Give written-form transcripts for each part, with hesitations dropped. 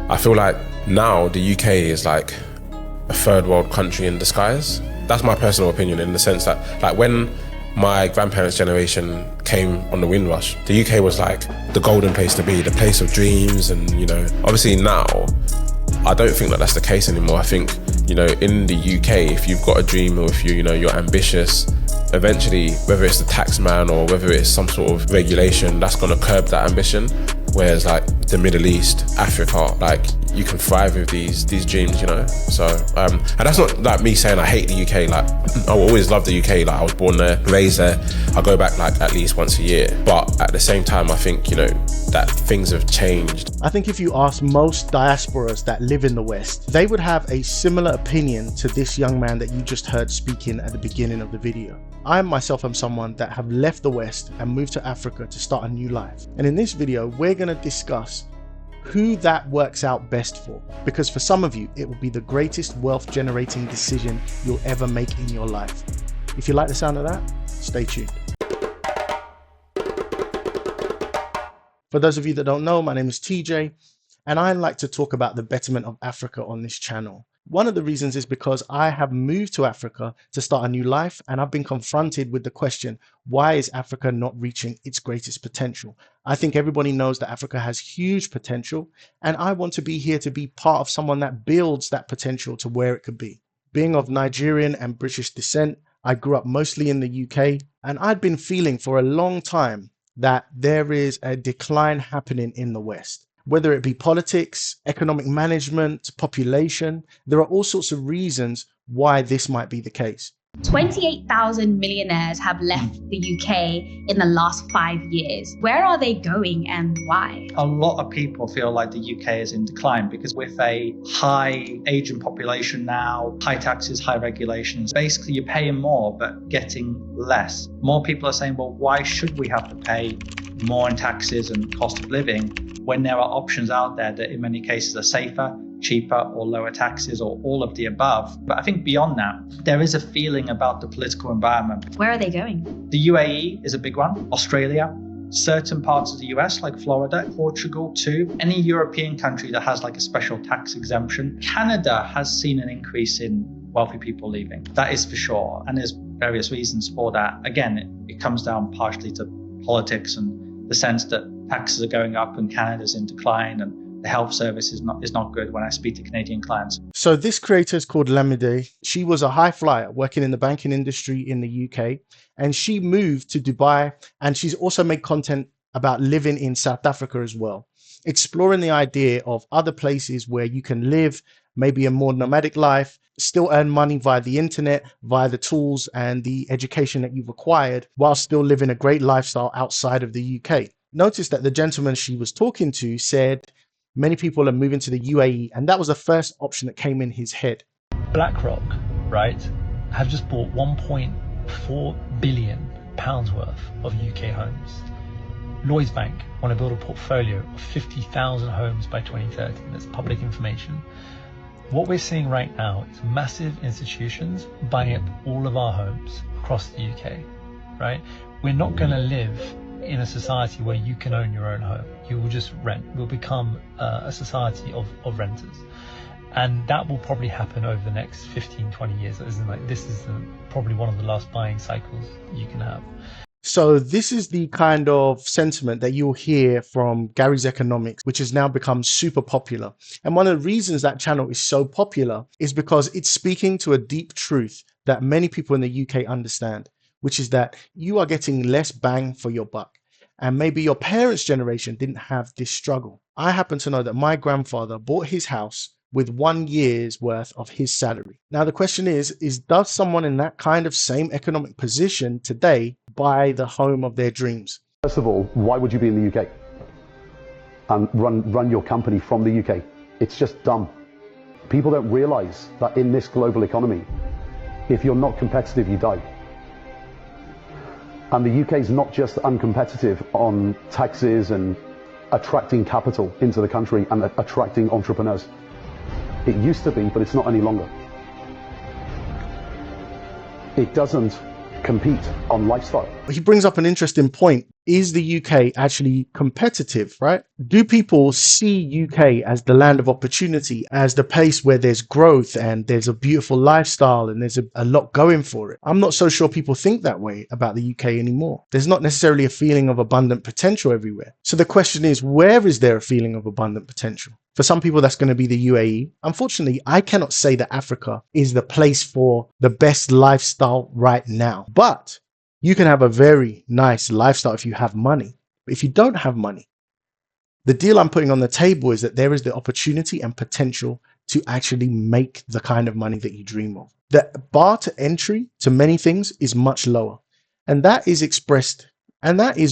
I feel like now the UK is like a third world country in disguise. That's my personal opinion, in the sense that like when my grandparents' generation came on the Windrush, the UK was like the golden place to be, the place of dreams. And, you know, obviously now, I don't think that that's the case anymore. I think, you know, in the UK, if you've got a dream or if you're ambitious, eventually, whether it's the tax man or whether it's some sort of regulation, that's gonna curb that ambition. Whereas like the Middle East, Africa, like you can thrive with these dreams, you know? So, and that's not like me saying I hate the UK. Like I always loved the UK. Like I was born there, raised there. I go back like at least once a year. But at the same time, I think, you know, that things have changed. I think if you ask most diasporas that live in the West, they would have a similar opinion to this young man that you just heard speaking at the beginning of the video. I myself am someone that have left the West and moved to Africa to start a new life. And in this video, we're going to discuss who that works out best for. Because for some of you, it will be the greatest wealth generating decision you'll ever make in your life. If you like the sound of that, stay tuned. For those of you that don't know, my name is TJ, and I like to talk about the betterment of Africa on this channel. One of the reasons is because I have moved to Africa to start a new life, and I've been confronted with the question, why is Africa not reaching its greatest potential? I think everybody knows that Africa has huge potential, and I want to be here to be part of someone that builds that potential to where it could be. Being of Nigerian and British descent, I grew up mostly in the UK, and I'd been feeling for a long time that there is a decline happening in the West. Whether it be politics, economic management, population, there are all sorts of reasons why this might be the case. 28,000 millionaires have left the UK in the last 5 years. Where are they going and why? A lot of people feel like the UK is in decline because with a high Asian population now, high taxes, high regulations, basically you're paying more but getting less. More people are saying, well, why should we have to pay more in taxes and cost of living when there are options out there that in many cases are safer, cheaper, or lower taxes, or all of the above? But I think beyond that, there is a feeling about the political environment. Where are they going? The UAE is a big one, Australia, certain parts of the US like Florida, Portugal too, any European country that has like a special tax exemption. Canada has seen an increase in wealthy people leaving, that is for sure, and there's various reasons for that. Again, it comes down partially to politics and the sense that taxes are going up and Canada's in decline and the health service is not good when I speak to Canadian clients. So this creator is called Lamide. She was a high flyer working in the banking industry in the UK, and she moved to Dubai, and she's also made content about living in South Africa as well, exploring the idea of other places where you can live maybe a more nomadic life, still earn money via the internet, via the tools and the education that you've acquired, while still living a great lifestyle outside of the UK. Notice that the gentleman she was talking to said many people are moving to the UAE, and that was the first option that came in his head. BlackRock, right, have just bought £1.4 billion worth of UK homes. Lloyds Bank want to build a portfolio of 50,000 homes by 2030. That's public information. What we're seeing right now is massive institutions buying up all of our homes across the UK, right? We're not going to live in a society where you can own your own home. You will just rent. We'll become a society of renters. And that will probably happen over the next 15, 20 years. This is probably one of the last buying cycles you can have. So this is the kind of sentiment that you'll hear from Gary's Economics, which has now become super popular. And one of the reasons that channel is so popular is because it's speaking to a deep truth that many people in the UK understand, which is that you are getting less bang for your buck. And maybe your parents' generation didn't have this struggle. I happen to know that my grandfather bought his house with 1 year's worth of his salary. Now, the question is does someone in that kind of same economic position today buy the home of their dreams? First of all, why would you be in the UK and run your company from the UK? It's just dumb. People don't realize that in this global economy, if you're not competitive, you die. And the UK is not just uncompetitive on taxes and attracting capital into the country and attracting entrepreneurs. It used to be, but it's not any longer. It doesn't compete on lifestyle. He brings up an interesting point. is the UK actually competitive, right? Do people see UK as the land of opportunity, as the place where there's growth and there's a beautiful lifestyle and there's a lot going for it? I'm not so sure people think that way about the UK anymore. There's not necessarily a feeling of abundant potential everywhere. So the question is, where is there a feeling of abundant potential? For some people, that's going to be the UAE. Unfortunately, I cannot say that Africa is the place for the best lifestyle right now. But you can have a very nice lifestyle if you have money. But if you don't have money, the deal I'm putting on the table is that there is the opportunity and potential to actually make the kind of money that you dream of. The bar to entry to many things is much lower. And that is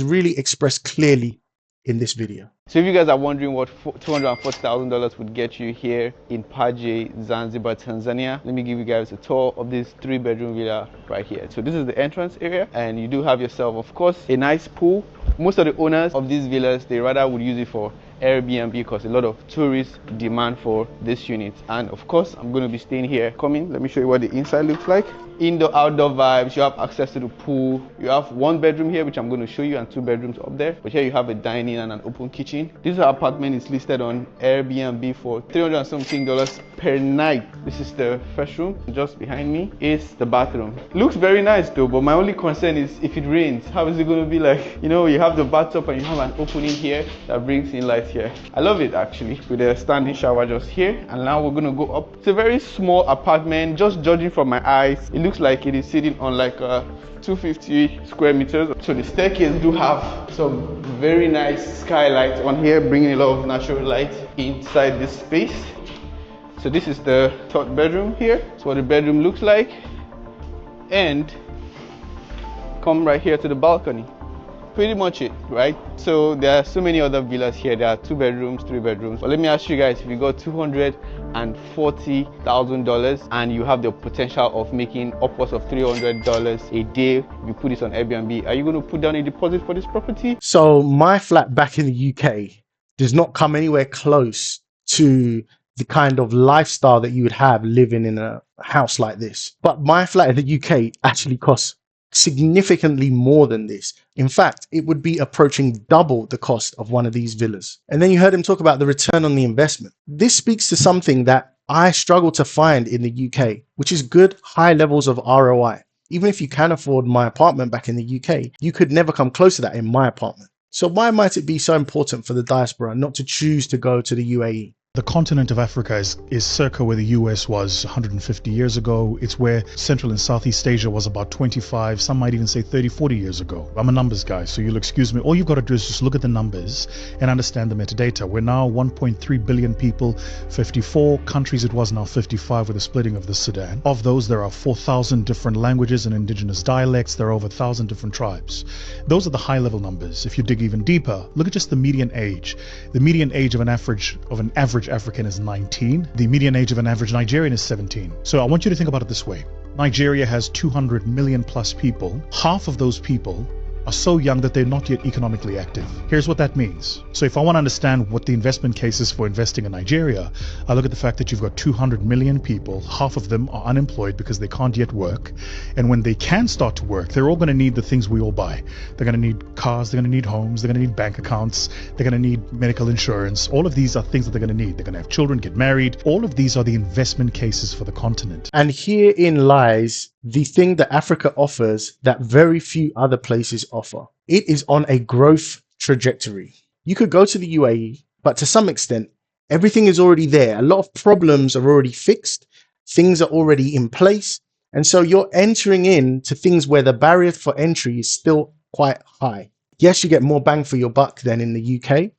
really expressed clearly in this video. So if you guys are wondering what $240,000 would get you here in Paje, Zanzibar, Tanzania, let me give you guys a tour of this 3-bedroom villa right here. So this is the entrance area, and you do have yourself, of course, a nice pool. Most of the owners of these villas, they rather would use it for Airbnb because a lot of tourists demand for this unit. And of course, I'm going to be staying here. Let me show you what the inside looks like. Indoor outdoor vibes. You have access to the pool. You have 1 bedroom here, which I'm going to show you, and 2 bedrooms up there. But here you have a dining and an open kitchen. This apartment is listed on Airbnb for $300 something per night. This is the first room. Just behind me is the bathroom. Looks very nice though, but my only concern is if it rains, how is it going to be like? You know, you have the bathtub and you have an opening here that brings in light here. I love it actually, with a standing shower just here. And now we're going to go up. It's a very small apartment. Just judging from my eyes, it looks like it is sitting on like 250 square meters. So the staircase do have some very nice skylights on here, bringing a lot of natural light inside this space. So this is the 3rd bedroom here. That's what the bedroom looks like. And come right here to the balcony. Pretty much it, right? So there are so many other villas here. There are 2 bedrooms, 3 bedrooms. But let me ask you guys, if you got $240,000 and you have the potential of making upwards of $300 a day, if you put this on Airbnb, are you going to put down a deposit for this property? So my flat back in the UK does not come anywhere close to the kind of lifestyle that you would have living in a house like this. But my flat in the UK actually costs significantly more than this. In fact, it would be approaching double the cost of one of these villas. And then you heard him talk about the return on the investment. This speaks to something that I struggle to find in the UK, which is good high levels of ROI. Even if you can afford my apartment back in the UK, you could never come close to that in my apartment. So why might it be so important for the diaspora not to choose to go to the UAE? The continent of Africa is circa where the US was 150 years ago. It's where Central and Southeast Asia was about 25, some might even say 30, 40 years ago. I'm a numbers guy, so you'll excuse me. All you've got to do is just look at the numbers and understand the metadata. We're now 1.3 billion people, 54 countries. It was now 55 with the splitting of the Sudan. Of those, there are 4,000 different languages and indigenous dialects. There are over 1,000 different tribes. Those are the high level numbers. If you dig even deeper, look at just the median age. The median age of an average African is 19. The median age of an average Nigerian is 17. So I want you to think about it this way. Nigeria has 200 million plus people. Half of those people are so young that they're not yet economically active. Here's what that means. So if I want to understand what the investment case is for investing in Nigeria, I look at the fact that you've got 200 million people, half of them are unemployed because they can't yet work. And when they can start to work, they're all going to need the things we all buy. They're going to need cars, they're going to need homes, they're going to need bank accounts, they're going to need medical insurance. All of these are things that they're going to need. They're going to have children, get married. All of these are the investment cases for the continent. And herein lies the thing that Africa offers that very few other places offer. It is on a growth trajectory. You could go to the UAE, but to some extent, everything is already there. A lot of problems are already fixed. Things are already in place. And so you're entering into things where the barrier for entry is still quite high. Yes, you get more bang for your buck than in the UK.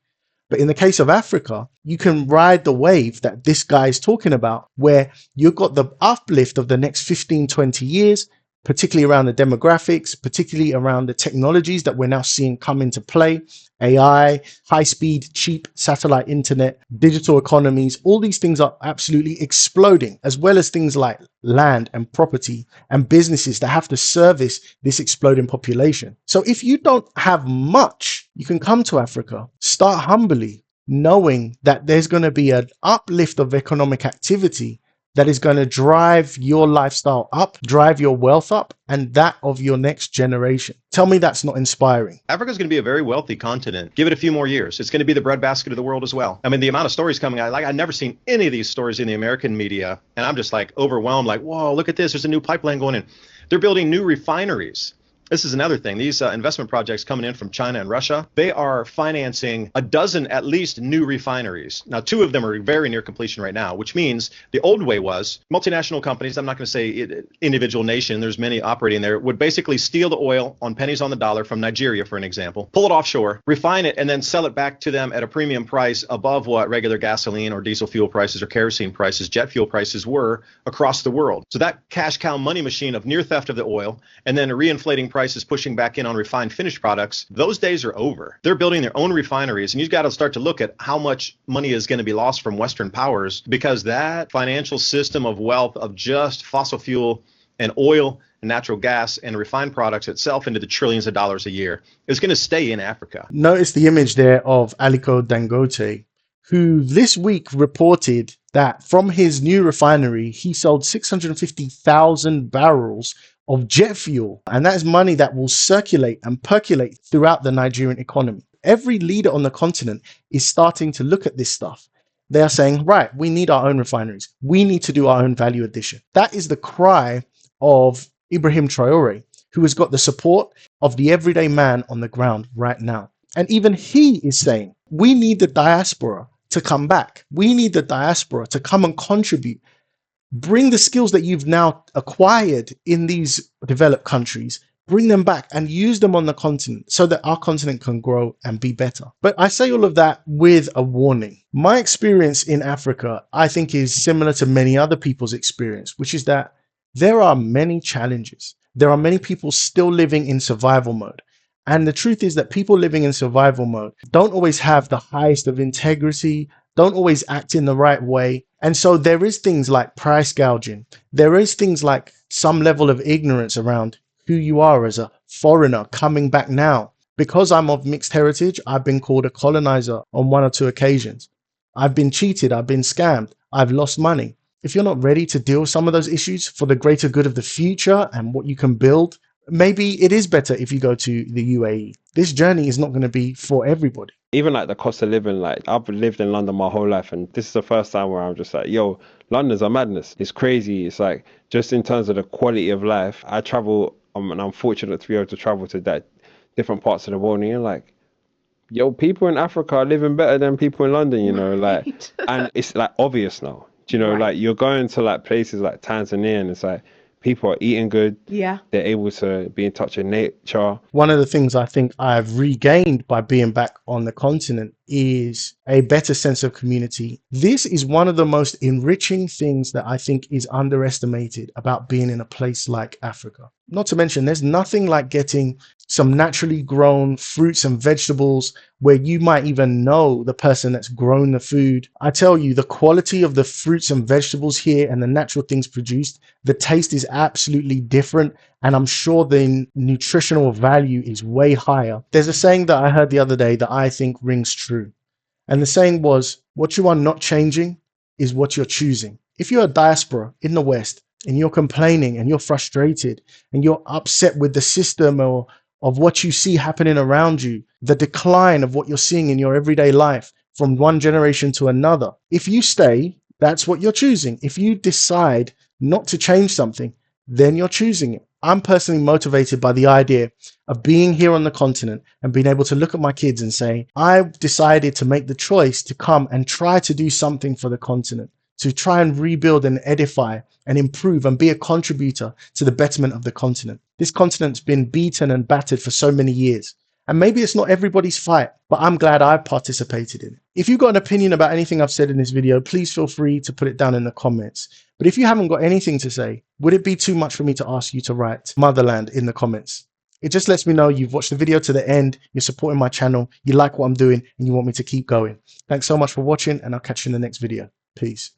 But in the case of Africa, you can ride the wave that this guy is talking about, where you've got the uplift of the next 15, 20 years, particularly around the demographics, particularly around the technologies that we're now seeing come into play, AI, high-speed, cheap satellite internet, digital economies. All these things are absolutely exploding, as well as things like land and property and businesses that have to service this exploding population. So if you don't have much, you can come to Africa, start humbly, knowing that there's going to be an uplift of economic activity that is going to drive your lifestyle up, drive your wealth up, and that of your next generation. Tell me that's not inspiring. Africa is going to be a very wealthy continent. Give it a few more years. It's going to be the breadbasket of the world as well. I mean, the amount of stories coming out, like I've never seen any of these stories in the American media, and I'm just like overwhelmed, like, whoa, look at this. There's a new pipeline going in. They're building new refineries. This is another thing. These investment projects coming in from China and Russia, they are financing a dozen at least new refineries. Now, 2 of them are very near completion right now, which means the old way was multinational companies, I'm not going to say individual nation, there's many operating there, would basically steal the oil on pennies on the dollar from Nigeria, for an example, pull it offshore, refine it, and then sell it back to them at a premium price above what regular gasoline or diesel fuel prices or kerosene prices, jet fuel prices were across the world. So that cash cow money machine of near theft of the oil and then reinflating prices pushing back in on refined finished products, those days are over. They're building their own refineries, and you've got to start to look at how much money is going to be lost from Western powers, because that financial system of wealth of just fossil fuel and oil and natural gas and refined products itself into the trillions of dollars a year is going to stay in Africa. Notice the image there of Aliko Dangote, who this week reported that from his new refinery, he sold 650,000 barrels of jet fuel. And that is money that will circulate and percolate throughout the Nigerian economy. Every leader on the continent is starting to look at this stuff. They are saying, right, we need our own refineries. We need to do our own value addition. That is the cry of Ibrahim Traore, who has got the support of the everyday man on the ground right now. And even he is saying, we need the diaspora to come back. We need the diaspora to come and contribute. Bring the skills that you've now acquired in these developed countries, bring them back and use them on the continent so that our continent can grow and be better. But I say all of that with a warning. My experience in Africa, I think, is similar to many other people's experience, which is that there are many challenges. There are many people still living in survival mode. And the truth is that people living in survival mode don't always have the highest of integrity, don't always act in the right way. And so there is things like price gouging. There is things like some level of ignorance around who you are as a foreigner coming back now. Because I'm of mixed heritage, I've been called a colonizer on 1 or 2 occasions. I've been cheated, I've been scammed, I've lost money. If you're not ready to deal with some of those issues for the greater good of the future and what you can build, maybe it is better if you go to the UAE. This journey is not going to be for everybody. Even like the cost of living, like I've lived in London my whole life, and this is the first time where I'm just like, yo, London's a madness. It's crazy. It's like, just in terms of the quality of life, I travel, and I'm fortunate to be able to travel to that different parts of the world, and you're like, yo, people in Africa are living better than people in London, you know, like, and it's like obvious now, you know, like you're going to like places like Tanzania and it's like, people are eating good. Yeah. They're able to be in touch with nature. One of the things I think I've regained by being back on the continent is a better sense of community. This is one of the most enriching things that I think is underestimated about being in a place like Africa. Not to mention, there's nothing like getting some naturally grown fruits and vegetables where you might even know the person that's grown the food. I tell you, the quality of the fruits and vegetables here and the natural things produced, the taste is absolutely different. And I'm sure the nutritional value is way higher. There's a saying that I heard the other day that I think rings true. And the saying was, what you are not changing is what you're choosing. If you're a diaspora in the West and you're complaining and you're frustrated and you're upset with the system or of what you see happening around you, the decline of what you're seeing in your everyday life from one generation to another, if you stay, that's what you're choosing. If you decide not to change something, then you're choosing it. I'm personally motivated by the idea of being here on the continent and being able to look at my kids and say, I've decided to make the choice to come and try to do something for the continent, to try and rebuild and edify and improve and be a contributor to the betterment of the continent. This continent's been beaten and battered for so many years. And maybe it's not everybody's fight, but I'm glad I participated in it. If you've got an opinion about anything I've said in this video, please feel free to put it down in the comments. But if you haven't got anything to say, would it be too much for me to ask you to write motherland in the comments? It just lets me know you've watched the video to the end, you're supporting my channel, you like what I'm doing, and you want me to keep going. Thanks so much for watching, and I'll catch you in the next video. Peace.